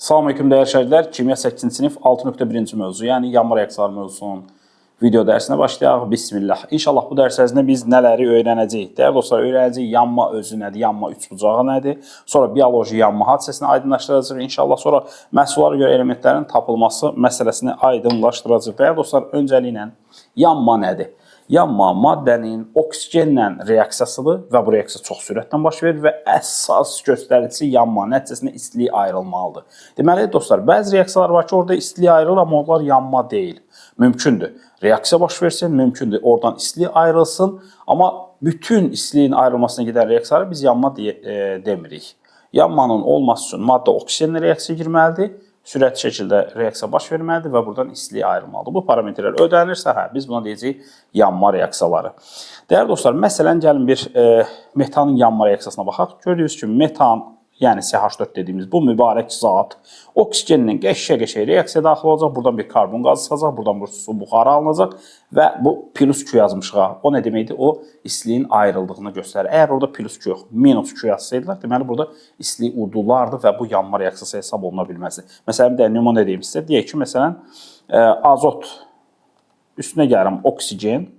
Salam aleyküm dəyərli şagirdlər. Kimya 8-ci sinif 6.1-ci mövzu, yəni yanma reaksiyaları mövzusunun video dərsinə başlayaq. Bismillah. İnşallah bu dərs ərzində biz nələri öyrənəcəyik? Dəyərli dostlar, öyrənəcəyik yanma özü nədir, yanma üçbucağı nədir? Sonra bioloji yanma hadisəsini aydınlaşdıracağıq inşallah. Sonra məhsullara görə elementlərin tapılması məsələsini aydınlaşdıracağıq. Dəyərli dostlar, öncəliklə yanma nədir? Yanma maddənin oksigenlə reaksiyasıdır və bu reaksiya çox sürətlə baş verir və əsas göstəricisi yanma nəticəsində istilik ayrılmalıdır. Deməli dostlar, bəzi reaksiyalar var ki, orada istilik ayrılır, amma onlar yanma deyil. Mümkündür. Reaksiya baş versin, mümkündür. Oradan istilik ayrılsın, amma bütün istiliyin ayrılmasına gedən reaksiyaları biz yanma demirik. Yanmanın olması üçün maddə oksigenlə reaksiya girməlidir. Sürətli şəkildə reaksiya baş verməlidir və buradan istilik ayrılmalıdır. Bu parametrlər ödənilirsə, biz buna deyəcəyik yanma reaksiyaları. Dəyərli dostlar, məsələn, gəlin bir metanın yanma reaksiyasına baxaq. Gördüyünüz kimi metan, yəni CH4 dediyimiz bu mübarək zat oksigenlə qəşəng reaksiya daxil olacaq. Buradan bir karbon qazı çıxacaq, buradan bir su buxarı alınacaq və bu plus Q yazmışıq. O nə deməkdir? O istiliyin ayrıldığını göstərir. Əgər orada plus Q yox, minus Q yazsaydılar, deməli burada istilik udulardı və bu yanma reaksiyası hesab oluna bilməzdi. Məsələn, bir də nümunə deyim sizə. Deyək ki, məsələn, azot üstünə gəlirəm oksigen,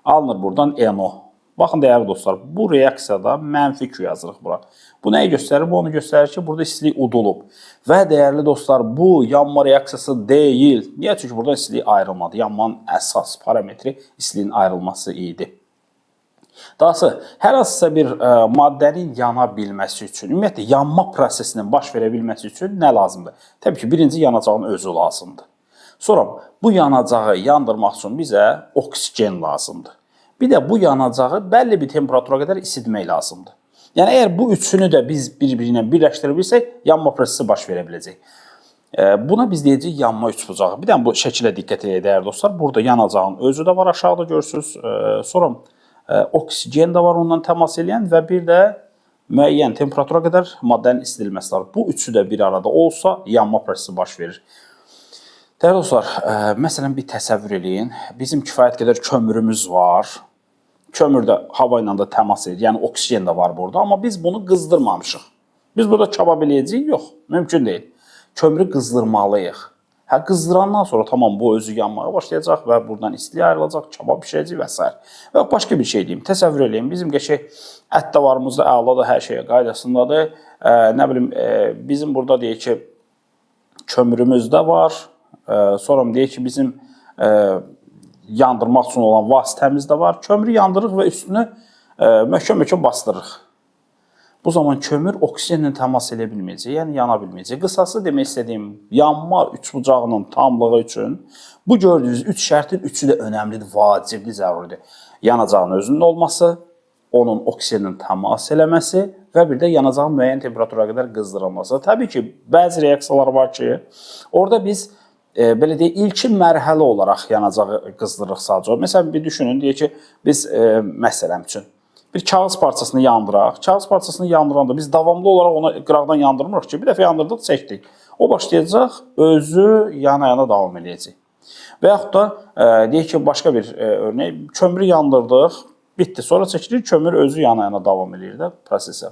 alınır buradan NO. Baxın, dəyərli dostlar, bu reaksiyada mənfi Q yazırıq bura. Bu nəyi göstərir? Bu onu göstərir ki, burada istilik udulub. Və dəyərli dostlar, bu yanma reaksiyası deyil. Niyə? Çünki burada istilik ayrılmadı. Yanmanın əsas parametri istiliyin ayrılması idi. Dahası, hər hansısa bir maddənin yana bilməsi üçün, ümumiyyətlə, yanma prosesinin baş verə bilməsi üçün nə lazımdır? Təbii ki, birinci yanacağın özü lazımdır. Sonra, bu yanacağı yandırmaq üçün bizə oksigen lazımdır. Bir də bu yanacağı bəlli bir temperatura qədər isidmək lazımdır. Yəni, əgər bu üçünü də biz bir-birinə birləşdirə bilsək, yanma prosesi baş verə biləcək. Buna biz deyəcəyik yanma üçbucağı. Bir də bu şəkilə diqqət edək, dəyərli dostlar. Burada yanacağın özü də var, aşağıda görürsünüz. Sonra oksigen də var ondan təmas edən və bir də müəyyən temperatura qədər maddənin isidilməsi var. Bu üçü də bir arada olsa, yanma prosesi baş verir. Dəyərli dostlar, məsələn, bir təsəvvür eləyin. Bizim kifayət qədər kömürümüz var. Kömür də hava ilə də təmas edir, yəni oksigen də var burada, amma biz bunu qızdırmamışıq. Biz burada kabab eləyəcəyik? Yox, mümkün deyil. Kömürü qızdırmalıyıq. Qızdırandan sonra tamam bu özü yanmaya başlayacaq və buradan istilik ayrılacaq, kabab pişirəcək və s. Və başqa bir şey deyim, təsəvvür eləyin, bizim qəşək ət davarımız da əladır, hər şeyə qaydasındadır. Nə bilim, bizim burada deyək ki, kömürümüz də var, sonra deyək ki, bizim yandırmaq üçün olan vasitəmiz də var. Kömürü yandırırıq və üstünü möhkəm-möhkəm bastırırıq. Bu zaman kömür oksigenlə təmas edə bilməyəcək, yəni yana bilməyəcək. Qısası demək istədiyim, yanma üçbucağının tamlığı üçün bu gördüyünüz üç şərtin üçü də önəmlidir, vacibli, zəruridir. Yanacağın özünün olması, onun oksigenlə təmas eləməsi və bir də yanacağın müəyyən temperatura qədər qızdırılması. Təbii ki, bəzi reaksiyalar var ki, orada biz belə deyək, ilkin mərhələ olaraq yanacağı qızdırırıq sadəcə. Məsələn, bir düşünün, deyək ki, biz məsələn üçün bir kağız parçasını yandıraq. Kağız parçasını yandıranda biz davamlı olaraq onu qıraqdan yandırmırıq ki, bir dəfə yandırdıq, çəkdik. O başlayacaq, özü yana-yana davam edəcək. Və yaxud da, deyək ki, başqa bir örnək, kömürü yandırdıq, bitdi. Sonra çəkilir, kömür özü yana-yana davam edir də prosesə.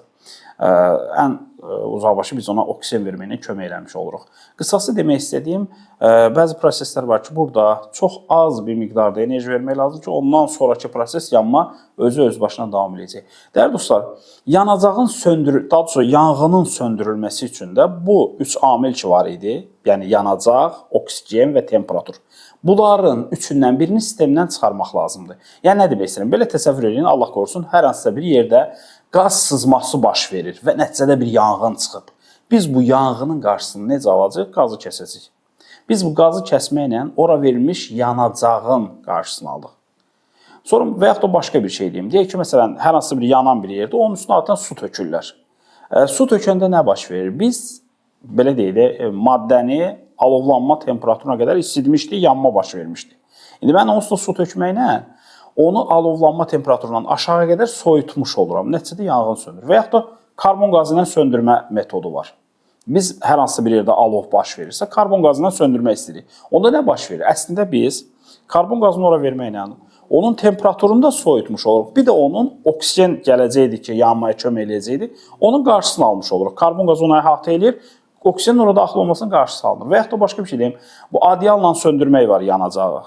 Ən uzaqbaşı biz ona oksigen verməyinə kömək eləmiş oluruq. Qısası demək istədiyim, bəzi proseslər var ki, burada çox az bir miqdarda enerji vermək lazımdır ki, ondan sonraki proses yanma öz başına davam edəcək. Dəyərli dostlar, daha doğrusu yanğının söndürülməsi üçün də bu üç amil ki var idi, yəni yanacaq, oksigen və temperatur. Bunların üçündən birini sistemdən çıxarmaq lazımdır. Yəni, nə demək istəyirəm? Belə təsəvvür edin, Allah qorusun, hər hansısa bir yerdə qaz sızması baş verir və nəticədə bir yanğın çıxıb. Biz bu yanğının qarşısını necə alacaq? Qazı kəsəcəyik. Biz bu qazı kəsməklə ora verilmiş yanacağın qarşısını aldıq. Sonra və yaxud da başqa bir şey deyim. Deyək ki, məsələn, hər hansısa bir yanan bir yerdə onun üstünə adətən su tökürlər. Su tökəndə nə baş verir? Biz, belə deyək, maddəni alovlanma temperaturuna qədər isidmişdik, yanma baş vermişdik. İndi mən onun üstünə su tökməklə onu alovlanma temperaturundan aşağı qədər soyutmuş oluram. Nəticədə yanğın söndürür. Və yaxud da karbon qazı ilə söndürmə metodu var. Biz hər hansısa bir yerdə alov baş verirsə, karbon qazı ilə söndürmək istəyirik. Onda nə baş verir? Əslində biz karbon qazını ora verməklə onun temperaturunu da soyutmuş oluruq. Bir də onun oksigen gələcəkdir ki, yanmaya kömək eləyəcəkdir. Onun qarşısını almış oluruq. Karbon qazı ona əhatə eləyir, Oksigenin orada daxil olmasının qarşısı alınır. Və yaxud da başqa bir şey deyim, bu adyalla söndürmək var yanacağı,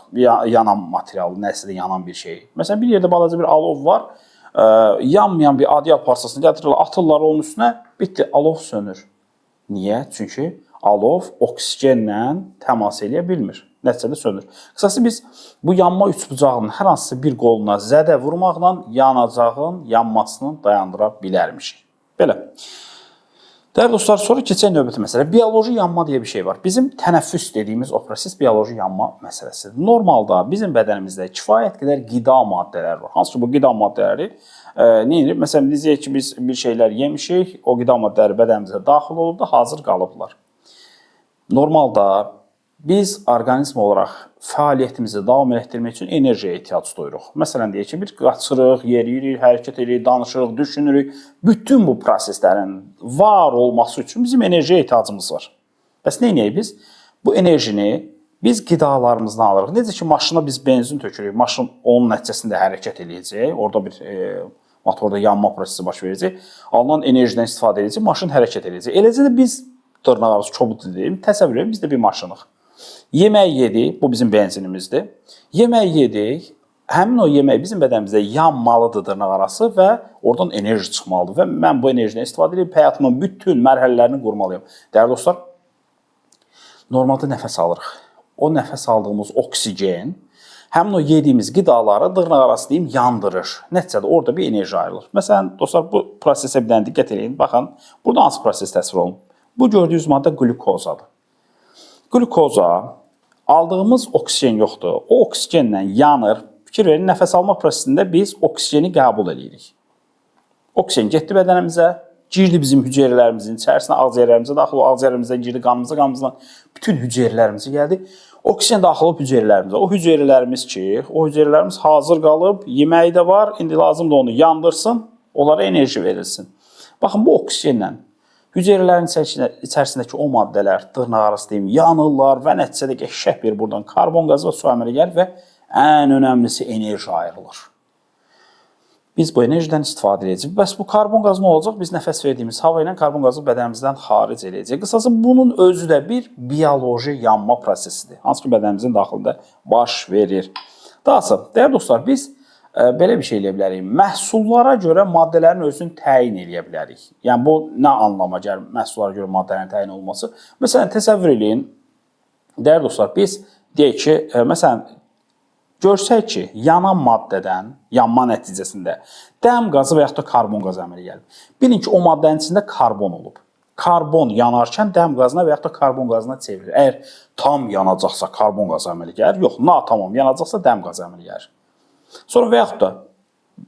yanan materialı, nəsə də yanan bir şey. Məsələn, bir yerdə balaca bir alov var, yanmayan bir adyal parçasını gətirirlər, atırlar onun üstünə, bitdi, alov sönür. Niyə? Çünki alov oksigenlə təmas edə bilmir. Nəticədə sönür. Qısası biz bu yanma üçbucağının hər hansısa bir qoluna zədə vurmaqla yanacağın yanmasını dayandıra bilərmişik. Belə. Dəyərli dostlar, sonra keçək növbəti məsələ. Bioloji yanma deyə bir şey var. Bizim tənəffüs dediyimiz o proses bioloji yanma məsələsidir. Normalda bizim bədənimizdə kifayət qədər qida maddələri var. Hansı ki, bu qida maddələri nə edir? Məsələn, deyək ki, biz bir şeylər yemişik, o qida maddələri bədənimizə daxil olub da hazır qalıblar. Normalda biz orqanizm olaraq fəaliyyətimizi davam etdirmək üçün enerjiyə ehtiyac duyuruq. Məsələn, deyək ki, bir qaçırıq, yeriyirik, hərəkət edirik, danışırıq, düşünürük. Bütün bu proseslərin var olması üçün bizim enerjiyə ehtiyacımız var. Bəs nə edək biz? Bu enerjini biz qidalarımızdan alırıq. Necə ki, maşına biz benzin tökürük, maşın onun nəticəsində hərəkət edəcək, orada bir motorda yanma prosesi baş verəcək, alınan enerjiden istifadə edəcək, maşın hərəkət edəcək. Eləcə də biz, dırnaqarası çobud deyim, təsəvvür edin, biz də bir maşınıq. Yemək yedik, bu bizim benzinimizdir. Yemək yedik, həmin o yemək bizim bədənimizdə yanmalıdır dırnaqarası və oradan enerji çıxmalıdır. Və mən bu enerjiden istifadə edib həyatımın bütün mərhələlərini qurmalıyım. Dəyərli dostlar, normalda nəfəs alırıq. O nəfəs aldığımız oksigen həmin o yediyimiz qidaları dırnaqarası deyim yandırır. Nəticədə orada bir enerji ayrılır. Məsələn, dostlar, bu prosesə bir dənə diqqət edin. Baxın, burada hansı proses təsvir olunur? Bu gördüyünüz maddə glukozadır. Glukoza aldığımız oksigen yoxdur. O oksigenlə yanır. Fikir verin, nəfəs alma prosesində biz oksigeni qəbul edirik. Oksigen getdi bədənimizə, girdi bizim hüceyrələrimizin içərisinə, ağciyərlərimizə daxil, ağciyərlərimizdən girdi qanımızdan bütün hüceyrələrimizə gəldi. Oksigen daxil olub hüceyrələrimizə. O hüceyrələrimiz ki, o hüceyrələrimiz hazır qalıb, yeməyi də var, indi lazımdır onu yandırsın, onlara enerji verilsin. Baxın, bu oksigenlə hüceyrələrin içərisindəki o maddələr, dırnaqarası deyim, yanırlar və nəticədə qəşəng bir buradan karbon qazı və su əmələ gəlir və ən önəmlisi enerji ayrılır. Biz bu enerjiden istifadə edəcəyik. Bəs bu karbon qazı nə olacaq? Biz nəfəs verdiyimiz hava ilə karbon qazı bədənimizdən xaric edəcək. Qısası bunun özü də bir bioloji yanma prosesidir. Hansı ki, bədənimizin daxilində baş verir. Dahası, dəyərli dostlar, biz belə bir şey eləyə bilərik. Məhsullara görə maddələrin özünü təyin eləyə bilərik. Yəni, bu nə anlama gəlir məhsullara görə maddələrin təyin olması? Məsələn, təsəvvür eləyin, dəyərli dostlar, biz deyək ki, məsələn, görsək ki, yanan maddədən, yanma nəticəsində dəm qazı və yaxud da karbon qazı əmələ gəlib. Bilin ki, o maddənin içində karbon olub. Karbon yanarkən dəm qazına və yaxud da karbon qazına çevirir. Əgər tam yanacaqsa karbon qazı əmələ gəlir, yox, natamam yanacaqsa dəm qazı əmələ gəlir. Sonra və yaxud da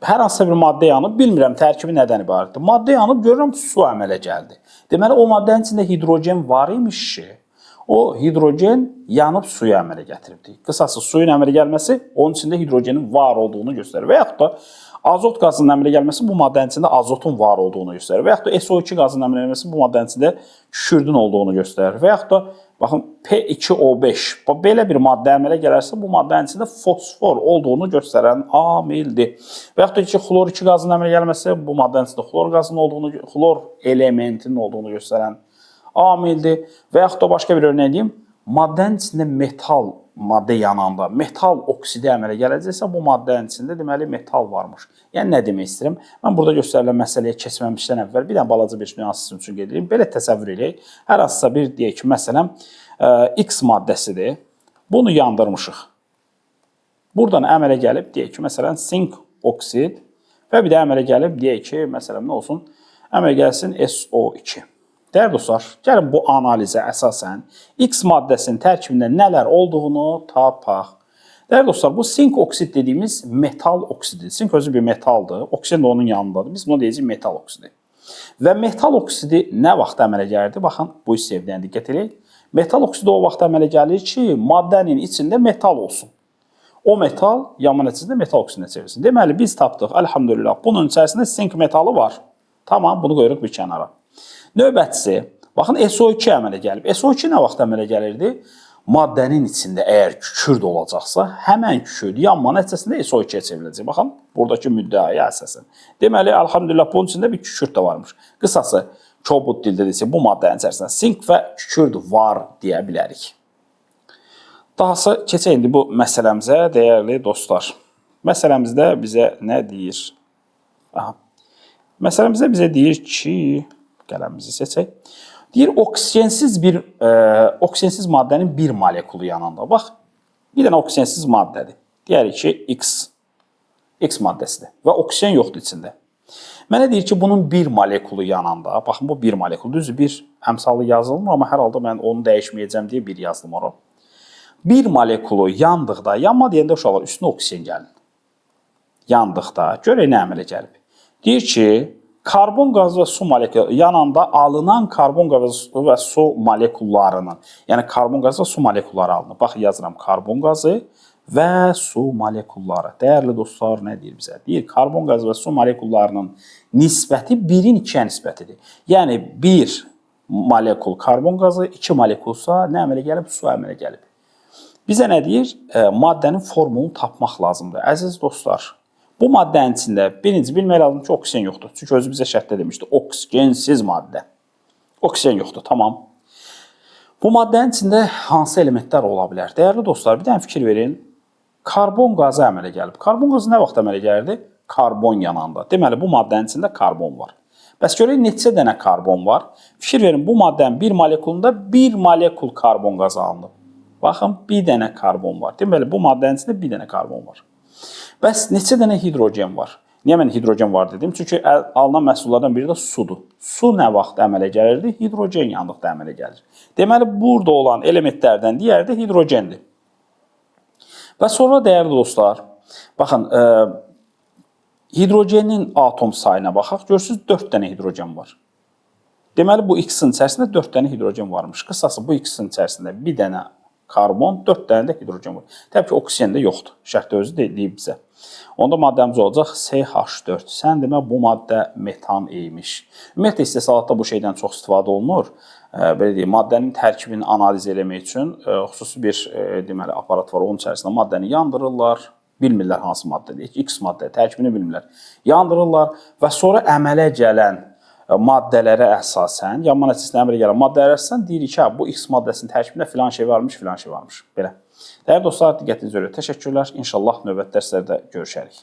hər hansısa bir maddə yanıb, bilmirəm tərkibi nədən ibarətdir. Maddə yanıb, görürəm su əmələ gəldi. Deməli, o maddənin içində hidrogen var imiş ki, o hidrogen yanıb suya əmələ gətiribdir. Qısası suyun əmələ gəlməsi onun içində hidrogenin var olduğunu göstərir. Və yaxud da azot qazının əmələ gəlməsi bu maddənin içində azotun var olduğunu göstərir. Və yaxud da SO2 qazının əmələ gəlməsi bu maddənin içində kükürdün olduğunu göstərir. Və yaxud da baxın P2O5 belə bir maddə əmələ gələrsə bu maddənin içində fosfor olduğunu göstərən amildir. Və yaxud da ki, xlor 2 qazının əmələ gəlməsi bu maddənin içində xlor qazının olduğunu, xlor elementinin olduğunu göstərən amildir. Və yaxud da başqa bir örnek deyim, maddənin içində metal maddə yananda metal oksidi əmələ gələcəksə, bu maddənin içində deməli metal varmış. Yəni, nə demək istəyirəm? Mən burada göstərilən məsələyə keçməmişdən əvvəl bir dənə balaca bir nüans sizin üçün qeyd edeyim. Belə təsəvvür edək. Hər hansısa bir, deyək ki, məsələn, X maddəsidir. Bunu yandırmışıq. Buradan əmələ gəlib, deyək ki, məsələn, sink oksid və bir də əmələ gəlib, deyək ki, məsələn, nə olsun? Əmələ gəlsin SO2. Dəyərli dostlar, gəlin bu analizə əsasən X maddəsinin tərkibində nələr olduğunu tapaq. Dəyərli dostlar, bu sink oksid dediyimiz metal oksididir. Sink özü bir metaldır, oksigen də onun yanındadır. Biz buna deyəcəyik metal oksidi. Və metal oksidi nə vaxt əmələ gəlirdi? Baxın, bu hissəyə diqqət edək. Metal oksidi o vaxt əmələ gəlir ki, maddənin içində metal olsun. O metal yanma nəticəsində metal oksidinə çevirsin. Deməli, biz tapdıq, əlhamdülillah, bunun içərisində sink metalı var. Tamam, bunu qoyuruq bir kənara. Növbətisi, baxın, SO2 əmələ gəlib. SO2 nə vaxt əmələ gəlirdi? Maddənin içində əgər kükürd olacaqsa, həmən kükürd yanma nəticəsində SO2-yə çevriləcək. Baxın, buradakı müddəaya əsasən. Deməli, elhamdülillah, bunun içində bir kükürd də varmış. Qısası, kobud dildə desə bu maddənin içərisində sink və kükürt var deyə bilərik. Dahası keçək indi bu məsələmizə, dəyərli dostlar. Məsələmizdə bizə nə deyir? Aha. Məsələmizdə bizə deyir ki, qələmimizi seçək. Deyir, oksigensiz maddənin bir molekulu yanında. Bax, bir dənə oksigensiz maddədir. Deyərik ki, X maddəsidir və oksigen yoxdur içində. Mənə deyir ki, bunun bir molekulu yanında, baxın, bu bir molekul, düzdür, bir əmsalı yazılmır, amma hər halda mən onu dəyişməyəcəm deyə bir yazdım onu. Bir molekulu yandıqda, yanma deyəndə uşaqlar üstünə oksigen gəlin. Yandıqda, görək nə əmələ gəlib. Deyir ki, karbon qazı və su molekulu yananda alınan karbon qazı və su molekullarının, yəni karbon qazı və su molekulları alınır. Bax, yazıram, karbon qazı və su molekulları. Dəyərli dostlar, nə deyir bizə? Deyir, karbon qazı və su molekullarının nisbəti 1-in 2-yə nisbətidir. Yəni, 1 molekul karbon qazı, 2 molekulsa nə əmələ gəlib? Su əmələ gəlib. Bizə nə deyir? Maddənin formulunu tapmaq lazımdır. Əziz dostlar, bu maddənin içində birinci bilmək lazım ki, oksigen yoxdur. Çünki özü bizə şərtdə demişdi, oksigensiz maddə. Oksigen yoxdur, tamam. Bu maddənin içində hansı elementlər ola bilər? Dəyərli dostlar, bir dənə fikir verin. Karbon qazı əmələ gəlib. Karbon qazı nə vaxt əmələ gəlirdi? Karbon yananda. Deməli, bu maddənin içində karbon var. Bəs görək, neçə dənə karbon var? Fikir verin, bu maddənin bir molekulunda bir molekul karbon qazı alınıb. Baxın, bir dənə karbon var. Deməli, bu maddənin içində bir dənə karbon var. Bəs neçə dənə hidrogen var? Niyə mən hidrogen var dedim? Çünki alınan məhsullardan biri də sudur. Su nə vaxt əmələ gəlirdi? Hidrogen yandıqda əmələ gəlir. Deməli, burada olan elementlərdən digəri də hidrogendir. Və sonra dəyərli dostlar, baxın, hidrogenin atom sayına baxaq. Görürsünüz, 4 dənə hidrogen var. Deməli, bu ikisinin içərisində 4 dənə hidrogen varmış. Qısası, bu ikisinin içərisində bir dənə karbon, 4 dənə də hidrogen var. Təbii ki, oksigen də yoxdur. Şərtdə özü deyib bizə. Onda maddəmiz olacaq CH4. Sən demə, bu maddə metan imiş. Ümumiyyətlə, istehsalatda bu şeydən çox istifadə olunur. Belə deyim, maddənin tərkibini analiz eləmək üçün xüsusi bir deməli, aparat var. Onun içərisində maddəni yandırırlar. Bilmirlər hansı maddədir. X maddədir, tərkibini bilmirlər. Yandırırlar və sonra əmələ gələn maddələrə əsasən, yanma nəticəsində əmələ gələn maddələrə əsasən deyirik ki, bu X maddəsinin tərkibində filan şey varmış, filan şey varmış. Belə. Dəyərli dostlar, diqqətinizi görə təşəkkürlər. İnşallah növbəti dərslərdə görüşərik.